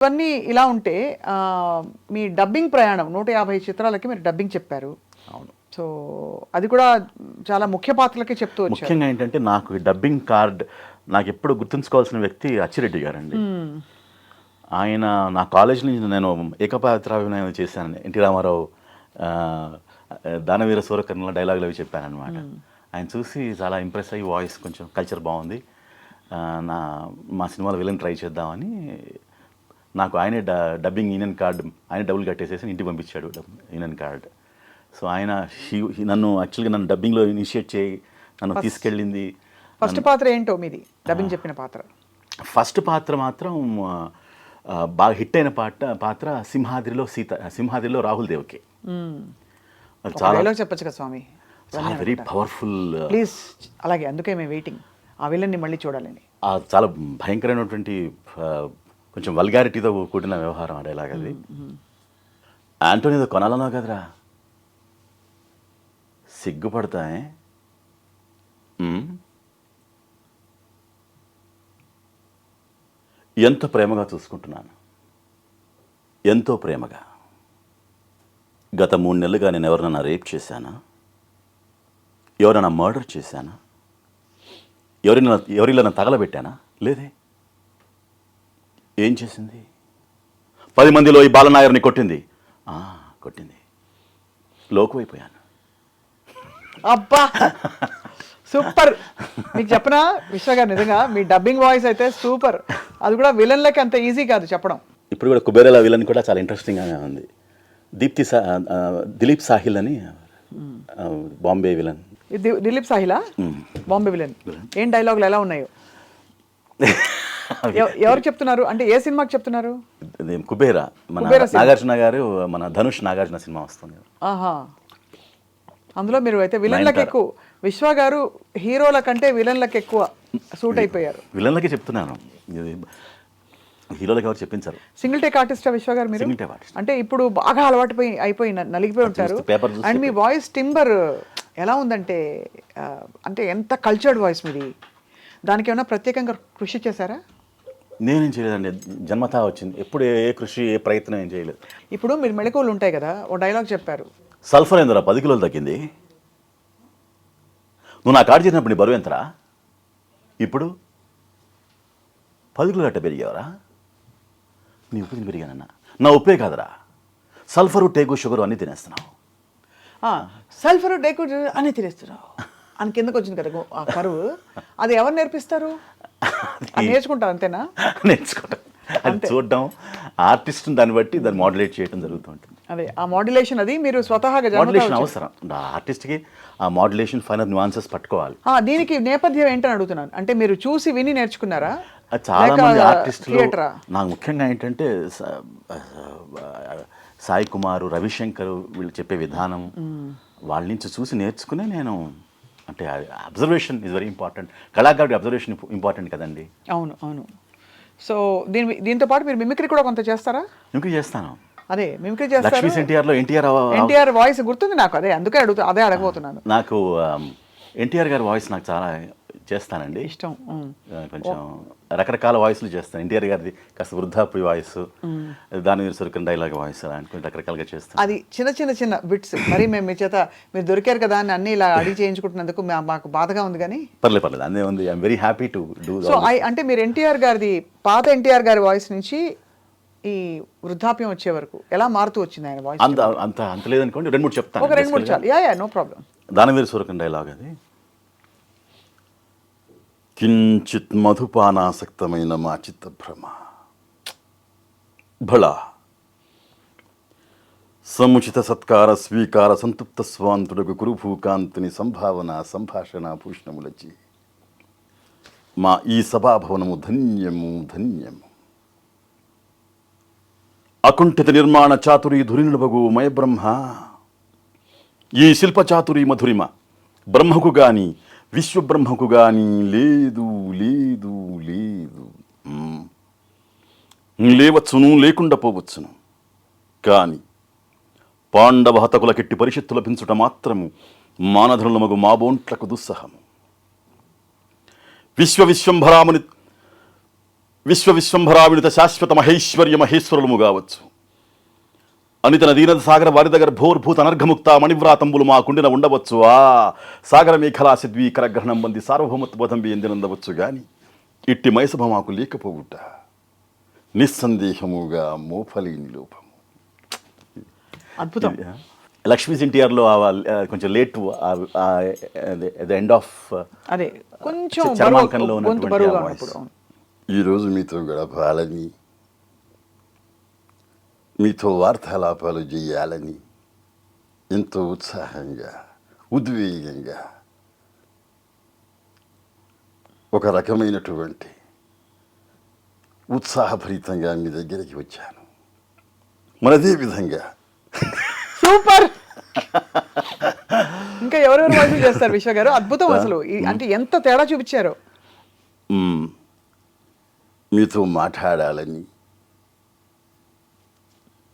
ఇవన్నీ ఇలా ఉంటే మీ డబ్బింగ్ ప్రయాణం 150 చిత్రాలకి మీరు డబ్బింగ్ చెప్పారు. అవును. సో అది కూడా చాలా ముఖ్య పాత్రలకే చెప్తూ వచ్చారు. ముఖ్యంగా ఏంటంటే నాకు డబ్బింగ్ కార్డ్ నాకు ఎప్పుడు గుర్తుంచుకోవాల్సిన వ్యక్తి అచ్చిరెడ్డి గారండి. ఆయన నా కాలేజ్ నుంచి నేను ఏకపాత్రాభినయం చేశాను. ఎన్టీ రామారావు దానవీర సూరకర్ణల డైలాగులు అవి చెప్పానమాట. ఆయన చూసి చాలా ఇంప్రెస్ అయ్యి వాయిస్ కొంచెం కల్చర్ బాగుంది, మా సినిమాలో విలన్ ట్రై చేద్దామని నాకు ఆయనే డబ్బింగ్ యూనియన్ కార్డ్ ఆయన డబ్బులు కట్టేసేసి ఇంటికి పంపించాడు యూనియన్ కార్డ్. సో ఆయన నన్ను యాక్చువల్గా నన్ను డబ్బింగ్లో ఇనిషియేట్ చేయి నన్ను తీసుకెళ్ళింది. ఫస్ట్ పాత్ర ఏంటో మీది డబ్బింగ్ చెప్పిన పాత్ర? ఫస్ట్ పాత్ర మాత్రం బాగా హిట్ అయిన పాత్ర సింహాద్రిలో రాహుల్ దేవ్కి. చాలా చెప్పచ్చు కదా స్వామి. Very powerful. ప్లీజ్. అలాగే, అందుకే మేము వెయిటింగ్ ఆ విలన్ని మళ్ళీ చూడాలని. చాలా భయంకరమైనటువంటి కొంచెం వల్గారిటీతో కూడిన వ్యవహారం ఆ డైలాగ్ అది. ఆంటోనీతో కొనాలనో కదరా, సిగ్గుపడతాయే. ఎంతో ప్రేమగా చూసుకుంటున్నాను, ఎంతో ప్రేమగా. గత 3 నెలలుగా నేను ఎవరినైనా రేప్ చేశానా? ఎవరైనా మర్డర్ చేశానా? ఎవరిలో తగలబెట్టానా? లేదే. ఏం చేసింది? 10 మందిలో ఈ బాలనాయర్ని కొట్టింది. కొట్టింది. లోకువైపోయాను. అబ్బా సూపర్. మీకు చెప్పనా విశ్వ గారు, నిజంగా మీ డబ్బింగ్ వాయిస్ అయితే సూపర్. అది కూడా విలన్లకి అంత ఈజీ కాదు చెప్పడం. ఇప్పుడు కూడా కుబేరాల విలన్ కూడా చాలా ఇంట్రెస్టింగ్గా ఉంది. దిలీప్ సాహిల్ అని బాంబే విలన్. దిలీప్ సాహిలా బాంబే విలన్? ఏం డైలాగులు ఎలా ఉన్నాయో? ఎవరు చెప్తున్నారు అంటే ఏ సినిమాకి చెప్తున్నారు? కుబేరా, మన నాగార్జున గారు, మన ధనుష్ నాగార్జున సినిమా వస్తుంది. అందులో మీరు అయితే విలన్లకు ఎక్కువ, విశ్వ గారు హీరోల కంటే విలన్లకు ఎక్కువ సూట్ అయిపోయారు. విలన్లకి చెప్తున్నాను, హీరోలకి ఎవరు చెప్పించారు. సింగిల్ టేక్ ఆర్టిస్టా విశ్వ గారు మీరు? Single take artist. అంటే ఇప్పుడు బాగా అయిపోయి నలిగిపోయి ఉంటారు. అండ్ మీ వాయిస్ టింబర్ ఎలా ఉందంటే, అంటే ఎంత కల్చర్డ్ వాయిస్ మీది. దానికి ఏమైనా ప్రత్యేకంగా కృషి చేశారా? నేనేం చేయలేదండి, జన్మతా వచ్చింది. ఎప్పుడు ఏ కృషి ఏ ప్రయత్నం ఏం చేయలేదు. ఇప్పుడు మీరు మెళకువలు ఉంటాయి కదా, ఓ డైలాగ్ చెప్పారు. సల్ఫర్ ఎంతరా 10 కిలోలు తగ్గింది, నువ్వు నా కాడు చేసినప్పుడు నీ బరువు ఎంతరా, ఇప్పుడు 10 కిలోలు గట్ట పెరిగావరా, నీ ఉప్పు తిని పెరిగానన్నా. నా ఉప్పే కాదరా, సల్ఫరు టేకు షుగరు అన్నీ తినేస్తున్నావు. సల్ఫరు టేకు అన్నీ తినేస్తున్నావు అని కిందకు వచ్చింది కదా ఆ కరువు. అది ఎవరు నేర్పిస్తారు? నేర్చుకుంటారు అంతేనా? నేర్చుకుంటాం, అది చూడడం, ఆర్టిస్ట్ దాన్ని బట్టి దాన్ని మాడ్యులేట్ చేయడం జరుగుతూ ఉంటుంది. అదే ఆ మాడ్యులేషన్, అది మీరు స్వతహాగా మాడ్యులేషన్ అవసరం. ఆర్టిస్ట్కి ఆ మాడ్యులేషన్ ఫైనల్ న్యూయాన్సెస్ పట్టుకోవాలి. దీనికి నేపథ్యం ఏంటని అడుగుతున్నాను. అంటే మీరు చూసి విని నేర్చుకున్నారా? చాలా మంది ఆర్టిస్టులు, నాకు ముఖ్యంగా ఏంటంటే సాయి కుమారు, రవిశంకర్ వీళ్ళు చెప్పే విధానం, వాళ్ళ నుంచి చూసి నేర్చుకునే నేను. అంటే అబ్జర్వేషన్ ఈజ్ వెరీ ఇంపార్టెంట్. కళాకారుడి అబ్జర్వేషన్ ఇంపార్టెంట్ కదండి. అవును అవును. సో దీంతో పాటు మీరు మిమిక్రీ కూడా కొంత చేస్తారా? మిమిక్రీ చేస్తాను. అదే మిమిక్రీ చేస్తారు. లక్ష్మీ ఎన్టీఆర్లో ఎన్టీఆర్ వాయిస్ గుర్తుంది నాకు, అందుకే అదే అడగబోతున్నాను. నాకు ఎన్టీఆర్ గారి వాయిస్ నాకు చాలా చేస్తానండి, ఇష్టం. కొంచెం రకరకాల వాయిస్లు చేస్తాను. ఎన్టీఆర్ గారిది కాస్త వృద్ధాప్య వాయిస్, దాని సరుకుని డైలాగ్ వాయిస్, అలాంటి రకరకాలుగా చేస్తాను. అది చిన్న బిట్స్. మరి మేము మీ చేత మీరు దొరికారు కదా అని అన్ని ఇలా అడిగి చేయించుకుంటున్నందుకు మాకు బాధగా ఉంది. కానీ పర్లేదు అదే ఉంది. I'm very happy to do. So అంటే మీరు ఎన్టీఆర్ గారిది, పాత ఎన్టీఆర్ గారి వాయిస్ నుంచి ఈ వృద్ధాప్యం వచ్చే వరకు ఎలా మారుతూ వచ్చింది ఆయన వాయిస్? అంత లేదనుకోండి, 2-3 చెప్తాను. ఒక 2-3 చాలు. Yeah no problem. Danaveera Soorakarna dialogue అది. కించిత్ మధుపానాసక్తమైన మా చిత్తభ్రమ భళా సముచిత సత్కార స్వీకార సంతృప్త స్వాంతుడకు కురుభూకాంతుని సంభావన సంభాషణ భూషణములచి మా ఈ సభాభవనము ధన్యము ధన్యము. అకుంఠిత నిర్మాణ చాతురీ ధురినుబగు మయబ్రహ్మ, ఈ శిల్పచాతురీ మధురిమ బ్రహ్మకు గాని విశ్వబ్రహ్మకు గాని లేదు లేదు లేదు. లేవచ్చును, లేకుండా పోవచ్చును, కానీ పాండవ హతకుల కెట్టి పరిషత్తు లభించుట మాత్రము మానధనులమగు మాబోంట్లకు దుస్సహము. విశ్వంభరాముని విశ్వవిశ్వంభరావిడిత శాశ్వత మహేశ్వర్య మహేశ్వరులము కావచ్చు. అనితన దీనద సాగర వారిద గర్భోర్భూత అనర్ఘముక్త మణివ్రాతంబులు మా కుండిన ఉండవచ్చు. ఆ సాగర మేఖలాసి ద్వీకర గ్రహణం మంది సార్వభౌమత్వోధం ఎందినందవచ్చు గాని ఇట్టి మైసభ మాకు లేకపోవుట నిస్సందేహముగా మోఫలేని లోపము. అద్భుతం. లక్ష్మీస్ ఎన్టీఆర్లో కొంచెం లేట్ ద ఎండ్ ఆఫ్ అదే కొంచెం చర్మాంకంలో గొంతు బరువుగా ఉన్నప్పుడు. అవును. ఈరోజు మీతో గడపాలని, మీతో వార్తాలాపాలు చేయాలని ఎంతో ఉత్సాహంగా, ఉద్వేగంగా, ఒక రకమైనటువంటి ఉత్సాహభరితంగా మీ దగ్గరికి వచ్చాను. మనదే విధంగా సూపర్. ఇంకా ఎవరెవరు వాయిస్ చేస్తారు విశ్వ గారు? అద్భుతం అసలు. అంటే ఎంత తేడా చూపించారు. మీతో మాట్లాడాలని,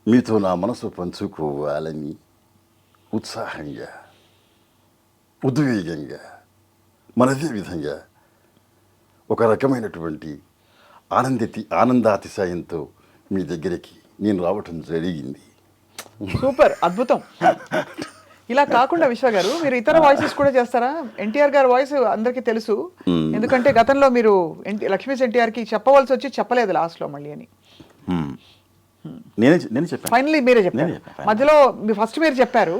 మీతో నా మనసు పంచుకోవాలని ఉత్సాహంగా, ఉద్వేగంగా, మనదే విధంగా ఒక రకమైనటువంటి ఆనందాతిశయంతో మీ దగ్గరికి నేను రావటం జరిగింది. సూపర్, అద్భుతం. ఇలా కాకుండా విశ్వ గారు మీరు ఇతర వాయిసెస్ కూడా చేస్తారా? ఎన్టీఆర్ గారి వాయిస్ అందరికీ తెలుసు, ఎందుకంటే గతంలో మీరు లక్ష్మీస్ ఎన్టీఆర్ కి చెప్పవలసి వచ్చి చెప్పలేదు లాస్ట్ లో మళ్ళీ అని. నేను చెప్పాను. ఫైనల్లీ మీరే చెప్పారు. మధ్యలో ఫస్ట్ మీరు చెప్పారు,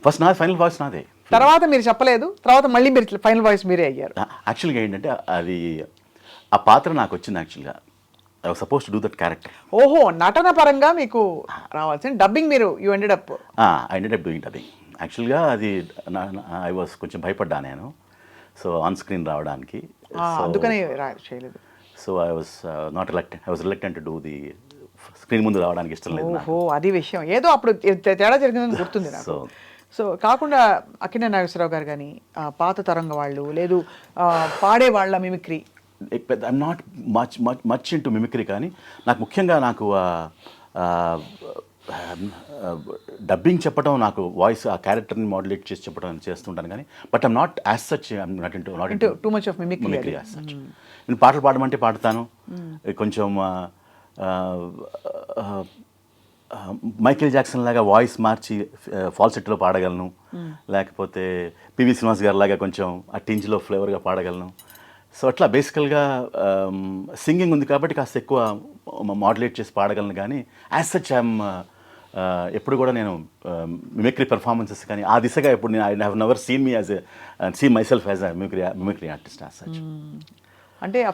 ఫస్ట్ నాది ఫైనల్ వాయిస్ నాదే. తర్వాత మీరు చెప్పలేదు, తర్వాత మళ్ళీ మీరు ఫైనల్ వాయిస్ మీరే అయ్యారు. యాక్చువల్గా ఏంటంటే అది ఆ పాత్ర నాకు వచ్చింది. యాక్చువల్గా I was suppose to do that character. ఓహో, నటన పరంగా మీకు రావాల్సింది. డబ్బింగ్ మీరు you ended up. I ended up doing dubbing. యాక్చువల్గా అది ఐ వాజ్ కొంచెం భయపడ్డా నేను, సో ఆన్ స్క్రీన్ రావడానికి. అందుకనే చేయలేదు. So I was not reluctant. I was reluctant to do the screen ముందు రావడానికి ఇష్టం లేదు. ఓహో, అది విషయం. ఏదో అప్పుడు తేడా జరిగిందని గుర్తుంది నాకు. సో కాకుండా అక్కినేని నాగేశ్వరరావు గారు కానీ పాత తరంగ వాళ్ళు, లేదు పాడే వాళ్ళ mimicry. I'm not much into mimicry, కానీ నాకు ముఖ్యంగా నాకు డబ్బింగ్ చెప్పడం, నాకు వాయిస్ ఆ క్యారెక్టర్ని మాడ్యులేట్ చేసి చెప్పడం చేస్తుంటాను కానీ, but I'm not as such naught into too much of mimicry as such. నేను పాటలు పాడమంటే పాడతాను, కొంచెం మైకేల్ జాక్సన్ లాగా వాయిస్ మార్చి ఫాల్సెట్లో పాడగలను, లేకపోతే పివి శ్రీనివాస్ గారి లాగా కొంచెం ఆ టింజ్లో ఫ్లేవర్గా పాడగలను. సో అట్లా బేసికల్గా సింగింగ్ ఉంది కాబట్టి కాస్త ఎక్కువ మాడ్యులేట్ చేసి పాడగలను, కానీ యాజ్ సచ్ ఐఎమ్ ఎప్పుడు కూడా నేను మిమిక్రీ పెర్ఫార్మెన్సెస్ కానీ ఆ దిశగా ఎప్పుడు నేను I have never seen me as see myself as a mimicry artist as such. అంటే